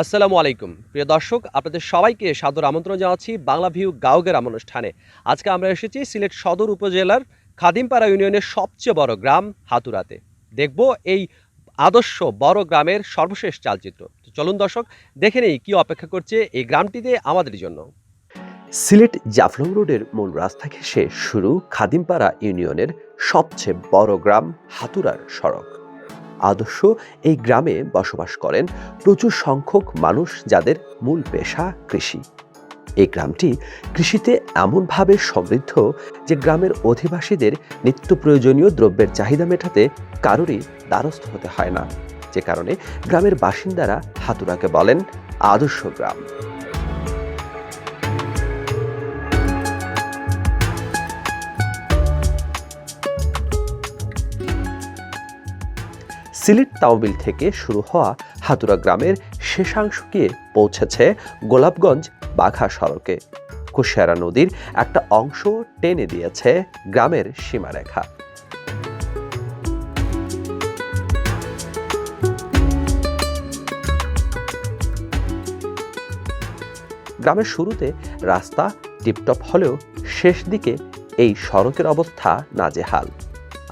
আসসালামু আলাইকুম প্রিয় দর্শক, আপনাদের সবাইকে সাদর আমন্ত্রণ জানাচ্ছি বাংলা ভিউ গাঁওগ্রাম অনুষ্ঠানে। আজকে আমরা এসেছি সিলেট সদর উপজেলার খাদিমপাড়া ইউনিয়নের সবচেয়ে বড় গ্রাম হাতুরাতে। দেখব এই আদর্শ বড় গ্রামের সর্বশেষ চালচিত্র। তো চলুন দর্শক, দেখে নেই কি অপেক্ষা করছে এই গ্রামটিতে আমাদের জন্য। সিলেট জাফলং রোডের মূল রাস্তা ঘেঁষে শুরু খাদিমপাড়া ইউনিয়নের সবচেয়ে বড় গ্রাম হাতুরার সড়ক। আদর্শ এই গ্রামে বসবাস করেন প্রচুর সংখ্যক মানুষ, যাদের মূল পেশা কৃষি। এই গ্রামটি কৃষিতে এমনভাবে সমৃদ্ধ যে গ্রামের অধিবাসীদের নিত্য প্রয়োজনীয় দ্রব্যের চাহিদা মেটাতে কারোরই দ্বারস্থ হতে হয় না, যে কারণে গ্রামের বাসিন্দারা হাতুরাকে বলেন আদর্শ গ্রাম। সিলেট তাওবিল থেকে শুরু হওয়া হাতুরা গ্রামের শেষাংশ গিয়ে পৌঁছেছে গোলাপগঞ্জ বাঘা সড়কে। কুশিয়ারা নদীর একটা অংশ টেনে দিয়েছে গ্রামের সীমারেখা। গ্রামের শুরুতে রাস্তা টিপটপ হলেও শেষ দিকে এই সড়কের অবস্থা নাজেহাল।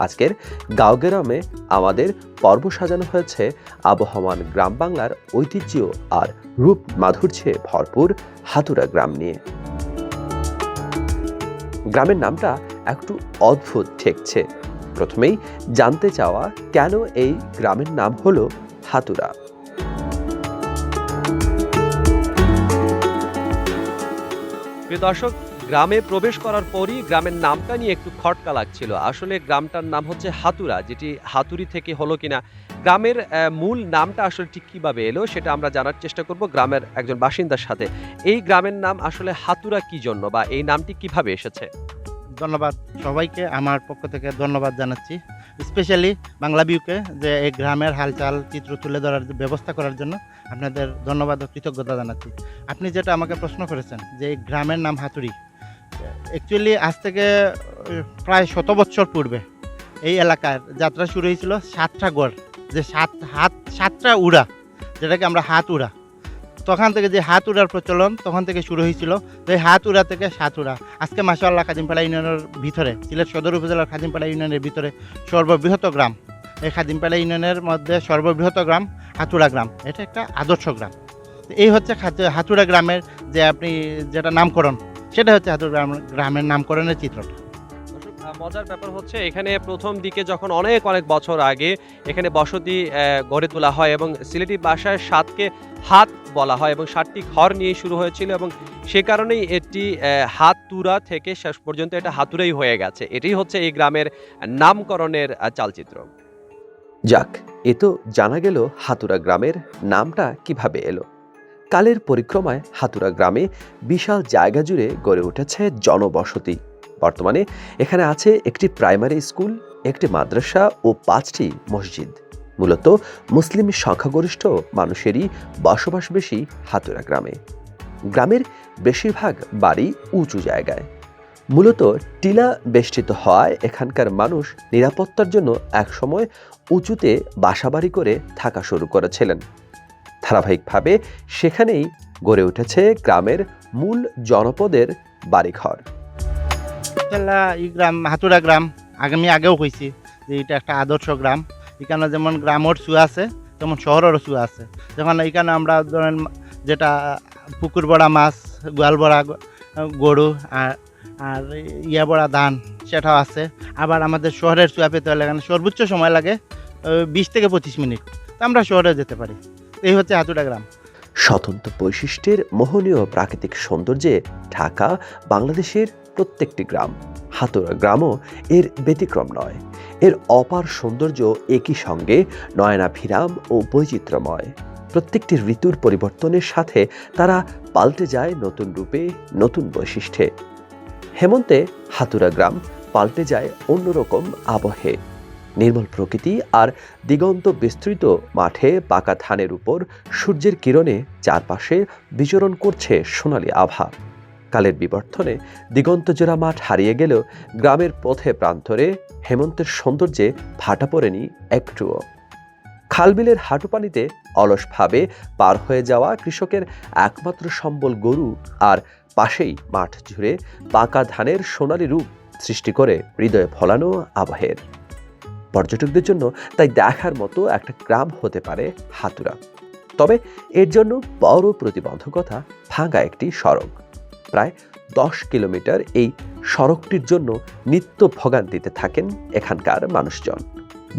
আজকের গাঁওগ্রামে আমাদের পর্ব সাজানো হয়েছে আবহমান গ্রাম বাংলার ঐতিহ্য আর রূপ মাধুর্যে ভরপুর হাতুরা গ্রাম নিয়ে। গ্রামের নামটা একটু অদ্ভুত ঠেকছে। প্রথমেই জানতে চাওয়া, কেন এই গ্রামের নাম হলো হাতুরা। প্রিয় দর্শক, গ্রামে প্রবেশ করার পরই গ্রামের নামটা নিয়ে একটু খটকা লাগছিল। আসলে গ্রামটার নাম হচ্ছে হাতুরা, যেটি হাতুড়ি থেকে হলো কিনা। গ্রামের মূল নামটা আসলে ঠিক কিভাবে এলো সেটা আমরা জানার চেষ্টা করব গ্রামের একজন বাসিন্দার সাথে। এই গ্রামের নাম আসলে হাতুরা কি জন্য, বা এই নামটি কিভাবে এসেছে? ধন্যবাদ সবাইকে, আমার পক্ষ থেকে ধন্যবাদ জানাচ্ছি স্পেশালি বাংলা ভিউকে, যে এই গ্রামের হালচাল চিত্র তুলে ধরার ব্যবস্থা করার জন্য আপনাদের ধন্যবাদ ও কৃতজ্ঞতা জানাচ্ছি। আপনি যেটা আমাকে প্রশ্ন করেছেন যে এই গ্রামের নাম হাতুড়ি, অ্যাকচুয়ালি আজ থেকে প্রায় 100 বছর পূর্বে এই এলাকার যাত্রা শুরু হয়েছিল 7টা গড়, যে 7টা উড়া, যেটাকে আমরা হাত উড়া। তখন থেকে যে হাত উড়ার প্রচলন তখন থেকে শুরু হয়েছিল। তো এই হাত উড়া থেকে সাতউড়া আজকে মাশাআল্লাহ খাদিমপাড়া ইউনিয়নের ভিতরে, সিলেট সদর উপজেলার খাদিমপাড়া ইউনিয়নের ভিতরে সর্ববৃহৎ গ্রাম। এই খাদিমপাড়া ইউনিয়নের মধ্যে সর্ববৃহৎ গ্রাম হাতুড়া গ্রাম। এটা একটা আদর্শ গ্রাম। এই হচ্ছে হাতুড়া গ্রামের যে আপনি যেটা নামকরণ, সেটা হচ্ছে হাতুড়া গ্রামের নামকরণের চিত্রটা। মজার ব্যাপার হচ্ছে, এখানে প্রথম দিকে যখন অনেক অনেক বছর আগে এখানে বসতি গড়ে তোলা হয় এবং সিলেটি ভাষায় সাতকে হাত বলা হয় এবং 7টি ঘর নিয়ে শুরু হয়েছিল, এবং সে কারণেই এটি হাতুরা থেকে শেষ পর্যন্ত এটা হাতুরাই হয়ে গেছে। এটাই হচ্ছে এই গ্রামের নামকরণের চালচিত্র। যাক, এ তো জানা গেল হাতুরা গ্রামের নামটা কিভাবে এলো। কালের পরিক্রমায় হাতুরা গ্রামে বিশাল জায়গা জুড়ে গড়ে উঠেছে জনবসতি। বর্তমানে এখানে আছে একটি প্রাইমারি স্কুল, একটি মাদ্রাসা ও 5টি মসজিদ। মূলত মুসলিম সংখ্যাগরিষ্ঠ মানুষেরই বসবাস বেশি হাতুরা গ্রামে। গ্রামের বেশিরভাগ বাড়ি উঁচু জায়গায়, মূলত টিলা বেষ্টিত হওয়ায় এখানকার মানুষ নিরাপত্তার জন্য একসময় উঁচুতে বাসাবাড়ি করে থাকা শুরু করেছিলেন। ধারাবাহিকভাবে সেখানেই গড়ে উঠেছে গ্রামের মূল জনপদের বাড়িঘর। এই গ্রাম হাতুড়া গ্রাম আমি আগেও কইছি যে এটা একটা আদর্শ গ্রাম। এখানে যেমন গ্রামের চুয়া আছে, তেমন শহরেরও চুয়া আছে। যখন এখানে আমরা ধরেন যেটা পুকুর বড়া মাছ, গোয়াল বড়া গরু আর ইয়া বড়া ধান, সেটাও আছে। আবার আমাদের শহরের চুয়া পেতে হলে এখানে সর্বোচ্চ সময় লাগে 20 থেকে 25 মিনিট, তো আমরা শহরে যেতে পারি। এই হচ্ছে হাতুড়া গ্রাম। স্বতন্ত্র বৈশিষ্ট্যের মোহনীয় প্রাকৃতিক সৌন্দর্যে ঢাকা বাংলাদেশের প্রত্যেকটি গ্রাম। হাতুরা গ্রামও এর ব্যতিক্রম নয়। এর অপার সৌন্দর্য একই সঙ্গে নয়নাভিরাম ও বৈচিত্র্যময়। প্রত্যেকটি ঋতুর পরিবর্তনের সাথে তারা পাল্টে যায় নতুন রূপে, নতুন বৈশিষ্ট্যে। হেমন্তে হাতুরা গ্রাম পাল্টে যায় অন্যরকম আবহে। নির্মল প্রকৃতি আর দিগন্ত বিস্তৃত মাঠে পাকা ধানের উপর সূর্যের কিরণে চারপাশে বিচরণ করছে সোনালী আভা। কালের বিবর্তনে দিগন্তজোড়া মাঠ হারিয়ে গেলেও গ্রামের পথে প্রান্তরে হেমন্তের সৌন্দর্যে ভাটা পড়েনি একটুও। খালবিলের হাঁটু পানিতে অলসভাবে পার হয়ে যাওয়া কৃষকের একমাত্র সম্বল গরু, আর পাশেই মাঠ জুড়ে পাকা ধানের সোনালী রূপ সৃষ্টি করে হৃদয়ে ফলানো আবহের। পর্যটকদের জন্য তাই দেখার মতো একটা গ্রাম হতে পারে হাতুরা। তবে এর জন্য বড় প্রতিবন্ধকতা ভাঙা একটি সড়ক। প্রায় 10 কিলোমিটার এই সড়কটির জন্য নিত্য ভোগান্তিতে থাকেন এখানকার মানুষজন।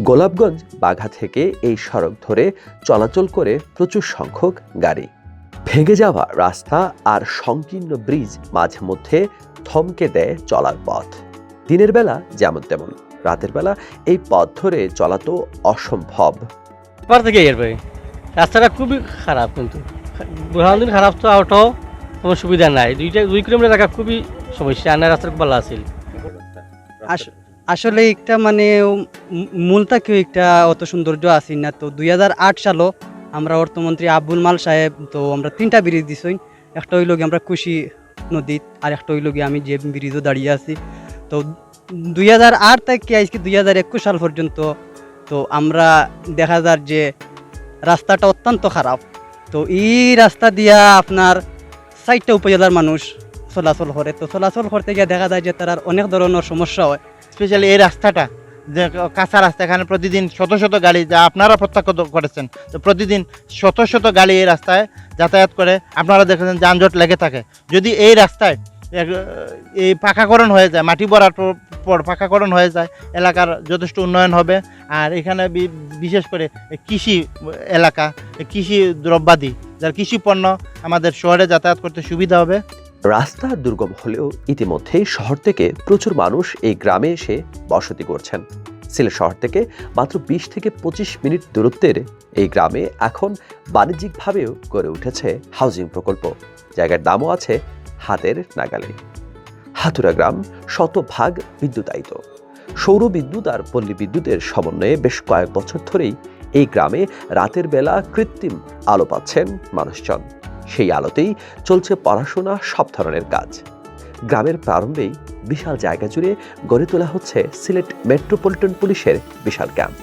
গোলাপগঞ্জ বাঘা থেকে এই সড়ক ধরে চলাচল করে প্রচুর সংখ্যক গাড়ি। ভেঙে যাওয়া রাস্তা আর সংকীর্ণ ব্রিজ মাঝে মধ্যে থমকে দেয় চলার পথ। দিনের বেলা যেমন তেমন, রাতের বেলা এই পথ ধরে চলা তো অসম্ভব। থেকে এর ভাই রাস্তাটা খুবই খারাপ, কিন্তু বুরহানুদ্দিন খারাপ তো আউটও কোনো সুবিধা নাই। 2 কিলোমিটার জায়গা খুবই সমস্যা, আর রাস্তা খুব ভালো আছিল। আসলে একটা মানে মূলটা কেউ একটা অত সৌন্দর্য আসি না। তো 2008 সালও আমরা অর্থমন্ত্রী আব্দুল মাল সাহেব তো আমরা 3টা ব্রিজ দিছই। একটা হইল গিয়ে আমরা কুশি নদীত, আর একটা হইল গিয়ে আমি যে ব্রিজও দাঁড়িয়ে আছি। তো 2008 থেকে আজকে 2021 সাল পর্যন্ত তো আমরা দেখা যায় যে রাস্তাটা অত্যন্ত খারাপ। তো এই রাস্তা দিয়া আপনার 4টা উপজেলার মানুষ চলাচল করে। তো চলাচল করতে গিয়ে দেখা যায় যে তার অনেক ধরনের সমস্যা হয়। স্পেশালি এই রাস্তাটা যে কাঁচা রাস্তা, এখানে প্রতিদিন শত শত গাড়ি, যা আপনারা প্রত্যক্ষ করেছেন, তো প্রতিদিন শত শত গাড়ি এই রাস্তায় যাতায়াত করে। আপনারা দেখেছেন যানজট লেগে থাকে। যদি এই রাস্তায় এই পাকাকরণ হয়ে যায়, মাটি ভরার পর পাকাকরণ হয়ে যায়, এলাকার যথেষ্ট উন্নয়ন হবে। আর এখানে বিশেষ করে কৃষি এলাকা, কৃষি দ্রব্যাদি, যার কৃষি পণ্য আমাদের শহরে যাতায়াত করতে সুবিধা হবে। রাস্তা দুর্গম হলেও ইতিমধ্যেই শহর থেকে প্রচুর মানুষ এই গ্রামে এসে বসতি করছেন। সিলেট শহর থেকে মাত্র 20 থেকে 25 মিনিট দূরত্বের এই গ্রামে এখন বাণিজ্যিকভাবেও গড়ে উঠেছে হাউজিং প্রকল্প। জায়গার দামও আছে হাতের নাগালে। হাতুরা গ্রাম শতভাগ বিদ্যুতায়িত। সৌর বিদ্যুৎ আর পল্লী বিদ্যুতের সমন্বয়ে বেশ কয়েক বছর ধরেই এই গ্রামে রাতের বেলা কৃত্রিম আলো পাচ্ছেন মানুষজন। সেই আলোতেই চলছে পড়াশোনা, সব ধরনের কাজ। গ্রামের প্রারম্ভেই বিশাল জায়গা জুড়ে গড়ে তোলা হচ্ছে সিলেট মেট্রোপলিটন পুলিশের বিশাল ক্যাম্প।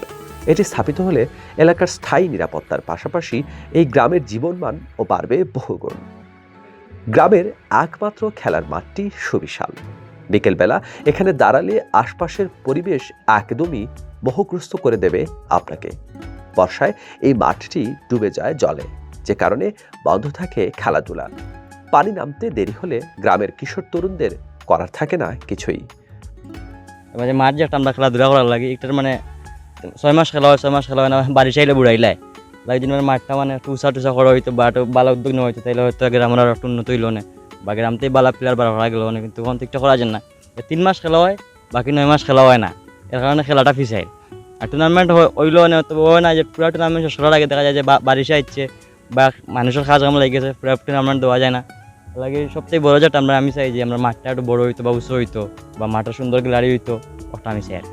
এটি স্থাপিত হলে এলাকার স্থায়ী নিরাপত্তার পাশাপাশি এই গ্রামের জীবনমান ও বাড়বে বহুগুণ। গ্রামের একমাত্র খেলার মাঠটি সুবিশাল। বিকেলবেলা এখানে দাঁড়ালে আশপাশের পরিবেশ একদমই মোহগ্রস্ত করে দেবে আপনাকে। বর্ষায় এই মাঠটি ডুবে যায় জলে, যে কারণে বন্ধ থাকে খেলাধুলা। পানি নামতে দেরি হলে গ্রামের কিশোর তরুণদের করার থাকে না কিছুই। মানে মাঠ যে একটা আমরা খেলাধুলা করার লাগে, একটার মানে 6 মাস খেলা হয়, 6 মাস খেলা হয় না, বাড়ি চাইলে বুড়াইলাই লাগে। যদি মাঠটা মানে টুসা করা হইতো বা বালা উদ্যোগ নেওয়া হইতো, তাইলে হয়তো গ্রামের আর একটু উন্নত হইল না, বা গ্রামতেই বালা প্লেয়ার বাড়া করা গেল না। কিন্তু কন্ট্যাক্টটা করা যায় না। 3 মাস খেলা হয়, বাকি 9 মাস খেলা হয় না। এর কারণে খেলাটা পিছায়। আর টুর্নামেন্ট হইলেও না, তবে হয় না যে পুরো টুর্নামেন্ট শেষ করার আগে দেখা যায় যে বারিশে আসছে বা মানুষের কাজ কাম লেগে গেছে, পুরো টুর্নামেন্ট দেওয়া যায় না। লাগে সবথেকে বড় যেটা আমি চাই যে আমরা মাঠটা একটু বড় হইতো বা উঁচু হইতো, বা মাঠটা সুন্দর গ্যালারি হইতো, ওটা আমি চাই।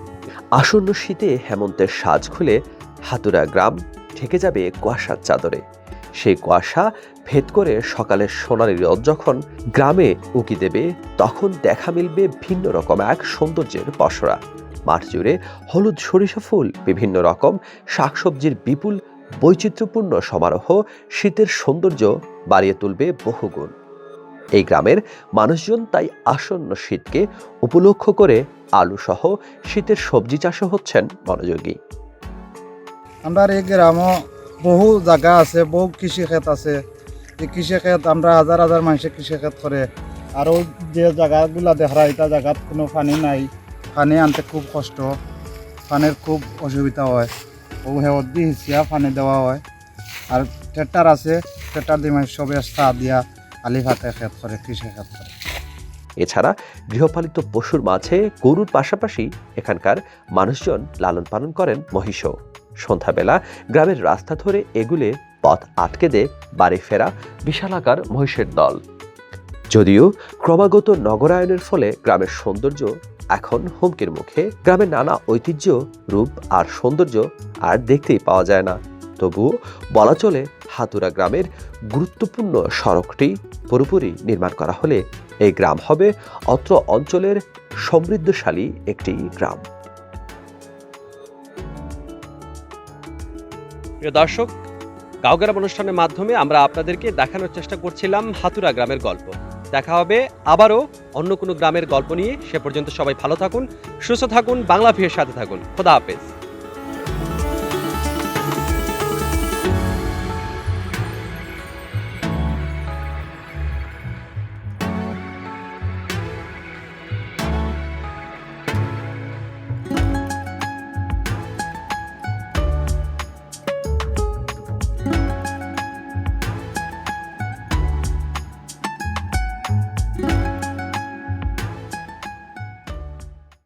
আসন্ন শীতে হেমন্তের সাজ খুলে হাতুরা গ্রাম ঢেকে যাবে কুয়াশার চাদরে। সেই কুয়াশা ভেদ করে সকালের সোনালি রোদ যখন গ্রামে উকি দেবে, তখন দেখা মিলবে ভিন্ন রকম এক সৌন্দর্যের পসরা। মাঠ জুড়ে হলুদ সরিষা ফুল, বিভিন্ন রকম শাকসবজির বিপুল বৈচিত্র্যপূর্ণ সমারোহ শীতের সৌন্দর্য বাড়িয়ে তুলবে বহুগুণ। এই গ্রামের মানুষজন তাই আসন্ন শীতকে উপলক্ষ করে আলু সহ শীতের সবজি চাষে হচ্ছেন মনোযোগী। আমরা এই গ্রামও বহু জায়গা আছে, বহু কৃষি ক্ষেত আছে। এই কৃষি ক্ষেত আমরা হাজার হাজার মানুষে কৃষি ক্ষেত করে। আরও যে জায়গাগুলা দেখা এটা জায়গাত কোনো পানি নাই, পানি আনতে খুব কষ্ট, পানির খুব অসুবিধা হয়। ও হেওয়ার দিয়ে হিসিয়া পানি দেওয়া হয়। আর ট্রেক্টর আছে, ট্রেক্টর দিয়ে মানুষ সবে চা দিয়া আলি ভাতে ক্ষেত করে, কৃষি ক্ষেত করে। এছাড়া গৃহপালিত পশুর মাঝে গরুর পাশাপাশি এখানকার মানুষজন লালন পালন করেন মহিষও। সন্ধ্যাবেলা গ্রামের রাস্তা ধরে এগুলে পথ আটকে দেয় বাড়ি ফেরা বিশালাকার মহিষের দল। যদিও ক্রমাগত নগরায়নের ফলে গ্রামের সৌন্দর্য এখন হুমকির মুখে। গ্রামের নানা ঐতিহ্য, রূপ আর সৌন্দর্য আর দেখতেই পাওয়া যায় না। তবুও বলা চলে হাতুরা গ্রামের গুরুত্বপূর্ণ সড়কটি পুরোপুরি নির্মাণ করা হলে এই গ্রাম হবে অত্র অঞ্চলের সমৃদ্ধশালী একটি গ্রাম। প্রিয় দর্শক, গাঁওগ্রাম অনুষ্ঠানের মাধ্যমে আমরা আপনাদেরকে দেখানোর চেষ্টা করছিলাম হাতুরা গ্রামের গল্প। দেখা হবে আবারও অন্য কোনো গ্রামের গল্প নিয়ে। সে পর্যন্ত সবাই ভালো থাকুন, সুস্থ থাকুন, বাংলা ভিউয়ের সাথে থাকুন। খোদা হাফেজ।